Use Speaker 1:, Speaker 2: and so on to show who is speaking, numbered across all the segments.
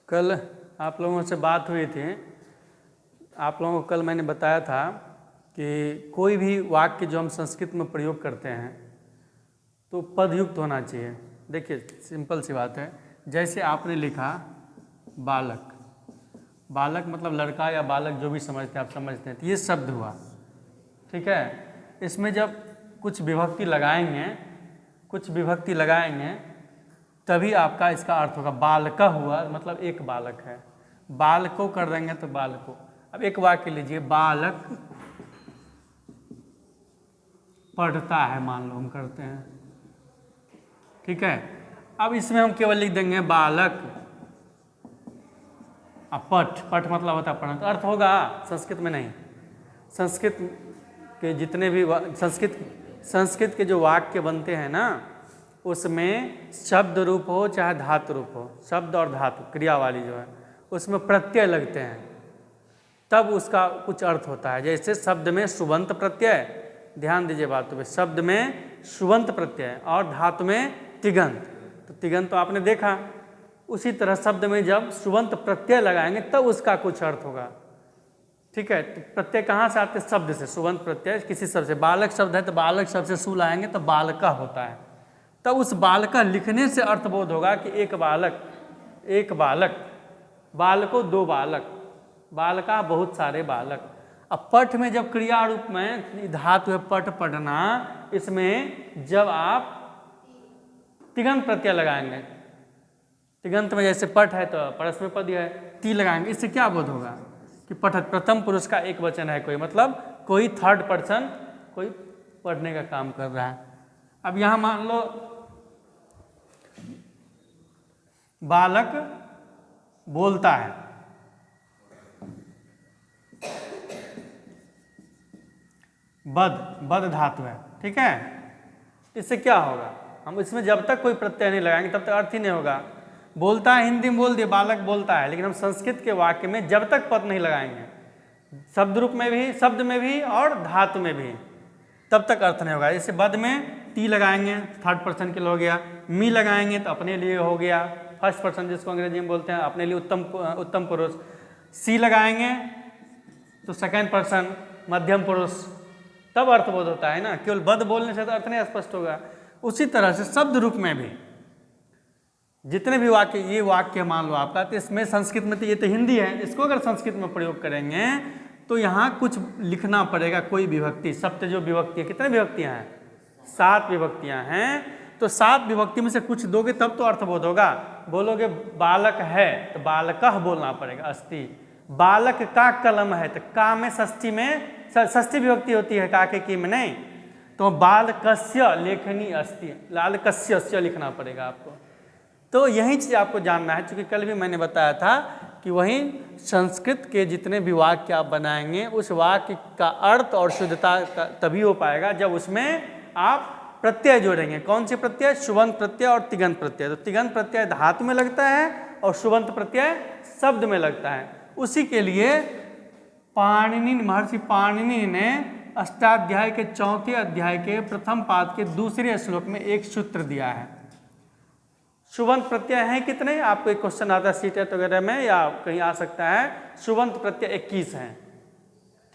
Speaker 1: कल आप लोगों से बात हुई थी, आप लोगों को कल मैंने बताया था कि कोई भी वाक्य जो हम संस्कृत में प्रयोग करते हैं तो पदयुक्त होना चाहिए। देखिए सिंपल सी बात है, जैसे आपने लिखा बालक, बालक मतलब लड़का या बालक जो भी समझते हैं आप समझते हैं, तो ये शब्द हुआ, ठीक है। इसमें जब कुछ विभक्ति लगाएंगे तभी आपका इसका अर्थ होगा। बालका हुआ मतलब एक बालक है, बालको कर देंगे तो बालको। अब एक वाक्य लीजिए, बालक पढ़ता है, मान लो हम करते हैं, ठीक है। अब इसमें हम केवल लिख देंगे बालक, अब पठ मतलब होता है पढ़ना, तो अर्थ होगा। संस्कृत में नहीं, संस्कृत के जितने भी संस्कृत के जो वाक्य बनते हैं ना, उसमें शब्द रूप हो चाहे धातु रूप हो, शब्द और धातु क्रिया वाली जो है उसमें प्रत्यय लगते हैं, तब उसका कुछ अर्थ होता है। जैसे शब्द में सुबंत प्रत्यय, ध्यान दीजिए बातों पे, शब्द में सुबंत प्रत्यय और धातु में तिगंत, तो तिगंत तो आपने देखा। उसी तरह शब्द में जब सुबंत प्रत्यय लगाएंगे तब उसका कुछ अर्थ होगा, ठीक है। तो प्रत्यय कहाँ से आते हैं? शब्द से। सुबंत प्रत्यय किसी शब्द से, बालक शब्द है तो बालक शब्द से सु लाएंगे तो बालका होता है। तब उस बालका लिखने से अर्थबोध होगा कि एक बालक, बालको दो बालक, बालका बहुत सारे बालक। अब पठ में जब क्रिया रूप में धातु है पठ, पढ़ना, इसमें जब आप तिगंत प्रत्यय लगाएंगे, तिगंत में जैसे पठ है तो परस्मै पद है, ती लगाएंगे, इससे क्या बोध होगा कि पठत प्रथम पुरुष का एक वचन है कोई, मतलब कोई थर्ड पर्सन कोई पढ़ने का काम कर रहा है। अब यहां मान लो बालक बोलता है, बद धातु है, ठीक है। इससे क्या होगा? हम इसमें जब तक कोई प्रत्यय नहीं लगाएंगे तब तक अर्थ ही नहीं होगा। बोलता है, हिंदी में बोल दिए बालक बोलता है, लेकिन हम संस्कृत के वाक्य में जब तक पद नहीं लगाएंगे, शब्द रूप में भी, शब्द में भी और धातु में भी, तब तक अर्थ नहीं होगा। जैसे बद में टी लगाएंगे थर्ड पर्सन के लिए हो गया, मी लगाएंगे तो अपने लिए हो गया फर्स्ट पर्सन, जिसको अंग्रेजी में बोलते हैं अपने लिए उत्तम पुरुष। सी लगाएंगे तो सेकेंड पर्सन मध्यम पुरुष, तब अर्थबोध होता है ना। केवल बद बोलने से तो अर्थ नहीं स्पष्ट होगा। उसी तरह से शब्द रूप में भी जितने भी वाक्य, ये वाक्य मान लो आपका, तो इसमें संस्कृत में तो ये तो हिंदी है, इसको अगर संस्कृत में प्रयोग करेंगे तो यहाँ कुछ लिखना पड़ेगा, कोई विभक्ति। सप्त जो विभक्ति है, कितने विभक्तियाँ हैं? 7 विभक्तियाँ हैं। तो 7 विभक्ति में से कुछ दोगे तब तो अर्थबोध होगा। बोलोगे बालक है तो बालकः बोलना पड़ेगा, अस्ति। बालक का कलम है तो का में षष्ठी विभक्ति होती है, का के की में नहीं, तो बालकस्य लेखनी अस्ति, लालकस्य लिखना पड़ेगा आपको। तो यही चीज़ आपको जानना है, क्योंकि कल भी मैंने बताया था कि वहीं संस्कृत के जितने भी वाक्य आप बनाएंगे उस वाक्य का अर्थ और शुद्धता तभी हो पाएगा जब उसमें आप प्रत्यय जोड़ेंगे। कौन से प्रत्यय? सुबंत प्रत्यय और तिगंत प्रत्यय। तो तिगंत प्रत्यय धातु में लगता है और सुबंत प्रत्यय शब्द में लगता है। उसी के लिए महर्षि पाणिनि ने अष्टाध्याय के 4थे अध्याय के प्रथम पाद के दूसरे श्लोक में एक सूत्र दिया है। सुबंत प्रत्यय हैं कितने? आपको एक क्वेश्चन आता है सीटेट वगैरह में या कहीं आ सकता है। सुबंत प्रत्यय 21 हैं,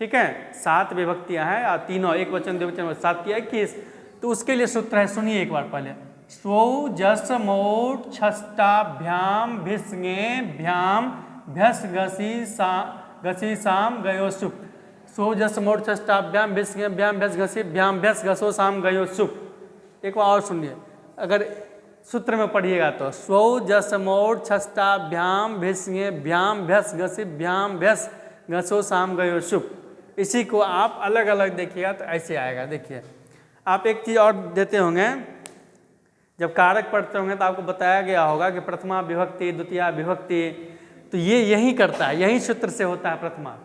Speaker 1: ठीक है। 7 विभक्तियां हैं और तीनों एक वचन द्विवचन 7 की 21। तो उसके लिए सूत्र है, सुनिए एक बार पहले। स्वौ जस मोट छष्टाभ्याम भिस्गे भ्याम भ्यस घसी साम गयो सुप। स्वौ जस मोट छष्टाभ्याम भिस्गे भ्याम भ्यस घसी भ्याम भ्यस घसो साम गयो सुप। एक बार और सुनिए, अगर सूत्र में पढ़िएगा तो स्वौ जस मोट छष्टाभ्याम भिस्गे भ्याम भ्यस घसी भ्याम भ्यस घसो साम गयो सुप। इसी को आप अलग अलग देखिएगा तो ऐसे आएगा। देखिए आप एक चीज़ और देते होंगे, जब कारक पढ़ते होंगे तो आपको बताया गया होगा कि प्रथमा विभक्ति द्वितीया विभक्ति, तो ये यही करता है, यही सूत्र से होता है प्रथमा।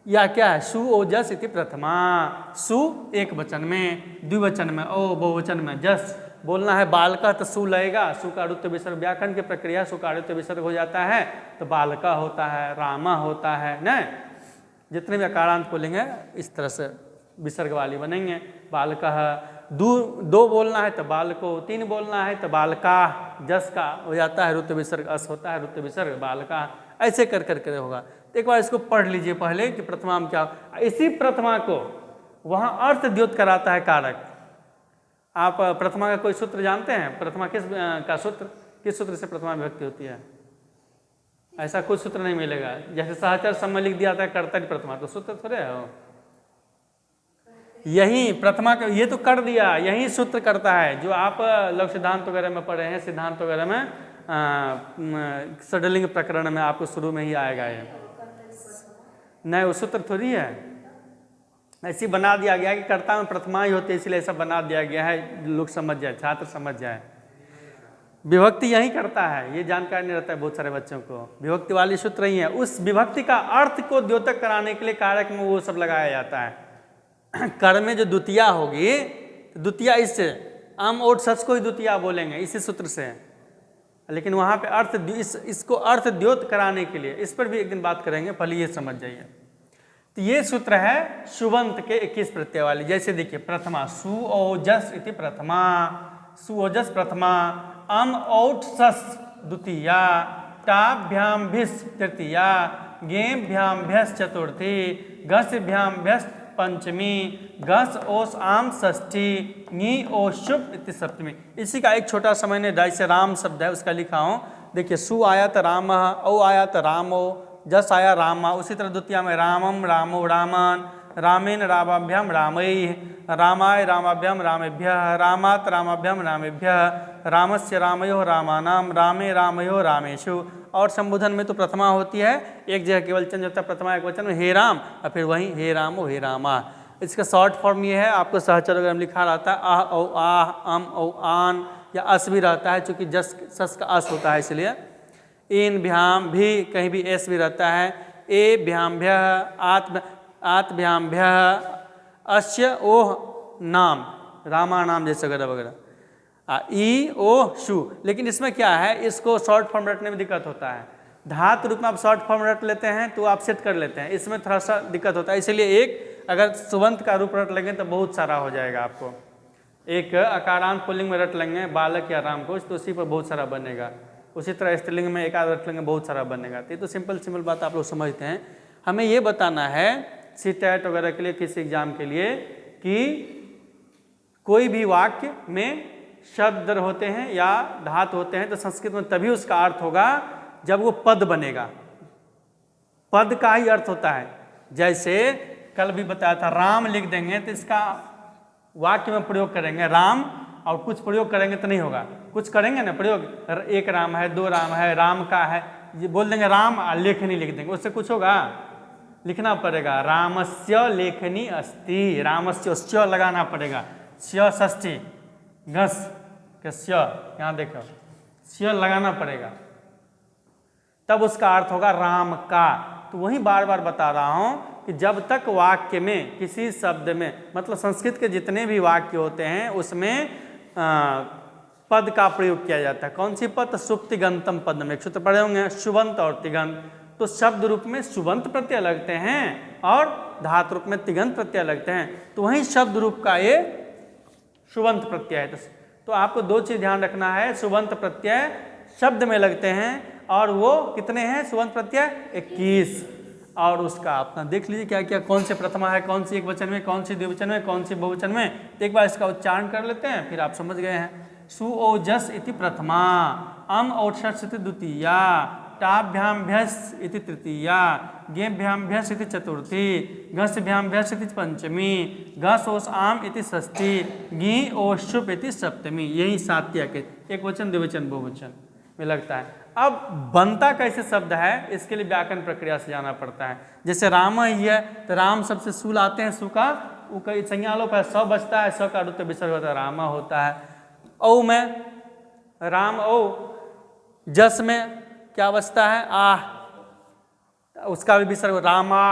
Speaker 1: या क्या है? सु ओजस इति प्रथमा। सु एक वचन में, द्विवचन में ओ, बहुवचन में जस। बोलना है बालका तो सु लगेगा, सु का आरुत्य विसर्ग, व्याकरण की प्रक्रिया सु का आरुत्य विसर्ग हो जाता है तो बालका होता है, रामा होता है न। जितने भी अकारांत बोलेंगे इस तरह से विसर्ग वाली बनेंगे। बालकः, दो बोलना है तो बालको, 3 बोलना है तो बालका, जस का हो जाता है रुत्व विसर्ग, अस होता है रुत्व विसर्ग, बालका, ऐसे कर करके होगा। तो एक बार इसको पढ़ लीजिए पहले कि प्रथमा में क्या। इसी प्रथमा को वहाँ अर्थ द्योत कराता है कारक। आप प्रथमा का कोई सूत्र जानते हैं? प्रथमा किस का सूत्र, किस सूत्र से प्रथमा विभक्ति होती है? ऐसा कुछ सूत्र नहीं मिलेगा। जैसे सहचर समय लिख दिया था कर्तरी प्रथमा, तो सूत्र थोड़े है वो। यही प्रथमा का, ये तो कर दिया, यही सूत्र करता है जो आप लघु सिद्धांत वगैरह में पढ़े हैं, सिद्धांत वगैरह में षड्लिंग प्रकरण में आपको शुरू में ही आएगा ये। नहीं, वो सूत्र थोड़ी है, ऐसी बना दिया गया कि कर्ता में प्रथमा ही होती है, इसलिए ऐसा बना दिया गया है, लोग समझ जाए, छात्र समझ जाए। विभक्ति यही करता है, ये जानकारी नहीं रहता है बहुत सारे बच्चों को। विभक्ति वाली सूत्र ही है, उस विभक्ति का अर्थ को द्योतक कराने के लिए कारक में वो सब लगाया जाता है। कर में जो द्वितीया होगी, द्वितीया इससे आम और सच को ही द्वितीया बोलेंगे इसी सूत्र से, लेकिन वहाँ पे अर्थ इसको अर्थ द्योत कराने के लिए, इस पर भी एक दिन बात करेंगे, पहले ये समझ जाइए। तो ये सूत्र है सुबंत के 21 प्रत्यय वाली। जैसे देखिए प्रथमा सुओजस इति प्रथमा, सुओजस प्रथमा, अम औट सस द्वितीया, टाभ्याम भिस तृतीया, गेभ्याम भ्यस चतुर्थी, घसभ्याम भ्यस पंचमी, घस ओस आम षष्ठी, नी ओ शुभ इति सप्तमी। इसी का एक छोटा सा मैंने जैसे राम शब्द है उसका लिखा हूँ। देखिए सु आया तो राम, औ आया तो रामो, जस आया रामा, उसी तरह द्वितीया में रामम रामो रामन, रामेन रामाभ्याम रामई, रामाय रामाभ्याम रामेभ्यः, रामात रामाभ्याम रामेभ्यः, रामस्य रामयो रामानाम, रामे रामयो रामेषु। और संबोधन में तो प्रथमा होती है, एक जगह केवल वचन होता है, प्रथमा एक वचन में हे राम, और फिर वहीं हे रामो हे रामा। इसका शॉर्ट फॉर्म ये है, आपको सहचर वगैरह में लिखा रहता है आह औ आह, अम औ आन, या अस भी रहता है, चूँकि जस सस का अस होता है इसलिए। इन भ्याम भी, कहीं भी एस भी रहता है। ए भ्याम्भ्य, आत्भ्याम्भ्य, अस्य ओह नाम, रामा नाम जैसे वगैरह वगैरह, ई ओ शु। लेकिन इसमें क्या है, इसको शॉर्ट फॉर्म रटने में दिक्कत होता है। धातु रूप में आप शॉर्ट फॉर्म रट लेते हैं तो आप सेट कर लेते हैं, इसमें थोड़ा सा दिक्कत होता है। इसलिए एक अगर सुबंत का रूप रट लेंगे तो बहुत सारा हो जाएगा आपको। एक अकारांत पुल्लिंग में रट लेंगे बालक या राम को, तो उसी पर बहुत सारा बनेगा। उसी तरह स्त्रीलिंग में एक आध रट लेंगे, बहुत सारा बनेगा। तो ये तो सिंपल बात आप लोग समझते हैं। हमें ये बताना है सीटेट वगैरह के लिए, किसी एग्जाम के लिए, कि कोई भी वाक्य में शब्द होते हैं या धातु होते हैं तो संस्कृत में तभी उसका अर्थ होगा जब वो पद बनेगा। पद का ही अर्थ होता है। जैसे कल भी बताया था, राम लिख देंगे तो इसका वाक्य में प्रयोग करेंगे राम, और कुछ प्रयोग करेंगे तो नहीं होगा, कुछ करेंगे ना प्रयोग, एक राम है, दो राम है, राम का है, ये बोल देंगे राम, लेखनी लिख देंगे, उससे कुछ होगा? लिखना पड़ेगा रामस्य लेखनी अस्ति, रामस्य स्य लगाना पड़ेगा, स्य षष्ठी, घस के स्य, यहाँ देखो स्य लगाना पड़ेगा, तब उसका अर्थ होगा राम का। तो वही बार बार बता रहा हूँ कि जब तक वाक्य में किसी शब्द में, मतलब संस्कृत के जितने भी वाक्य होते हैं उसमें पद का प्रयोग किया जाता है। कौन सी पद? सुप्तिगंतम पद में एक सूत्र पढ़े होंगे, शुभंत और तिगंत। तो शब्द रूप में शुभंत प्रत्यय लगते हैं और धातु रूप में तिगंत प्रत्यय लगते हैं, तो वही शब्द रूप का ये शुभंत प्रत्यय है। तो आपको दो चीज ध्यान रखना है, शुभंत प्रत्यय शब्द में लगते हैं और वो कितने हैं शुभंत प्रत्यय? 21। और उसका अपना देख लीजिए क्या क्या, कौन से प्रथमा है, कौन सी एक वचन में, कौन सी द्विवचन में, कौन सी बहुवचन में। तो एक बार इसका उच्चारण कर लेते हैं, फिर आप समझ गए हैं। सुओजस इति प्रथमा, अम औषस इति द्वितीया, टाभ्याम भ्यस इति तृतीया, गेभ्याम भ्यस इति चतुर्थी, घसभ्याम भ्यस इति पंचमी, घस ओस आम इति षष्ठी, घी ओ शुभ इति सप्तमी। यही सात्या के एक वचन द्विवचन बहुवचन में लगता है। अब बनता कैसे शब्द है, इसके लिए व्याकरण प्रक्रिया से जाना पड़ता है। जैसे राम ही है तो राम सबसे सूल आते हैं, सु का संज्ञा लोप है, स बचता है, स का रुत्व विसर्ग होता है, रामा होता है। औ में राम औ, जस में क्या बचता है? आह, उसका भी विसर्ग रामा।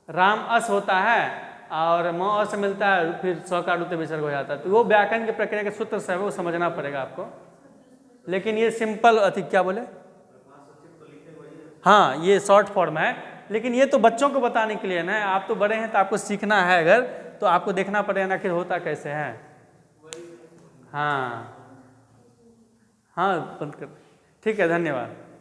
Speaker 1: राम अस होता है और म अस मिलता है, फिर स का रुत्व विसर्ग हो जाता है। तो वो व्याकरण की प्रक्रिया के सूत्र से है, वो समझना पड़ेगा आपको। लेकिन ये सिंपल अति क्या बोले, हाँ ये शॉर्ट फॉर्म है, लेकिन ये तो बच्चों को बताने के लिए ना, आप तो बड़े हैं तो आपको सीखना है। अगर तो आपको देखना पड़ेगा आखिर होता कैसे है। हाँ हाँ, बंद कर। ठीक है, धन्यवाद।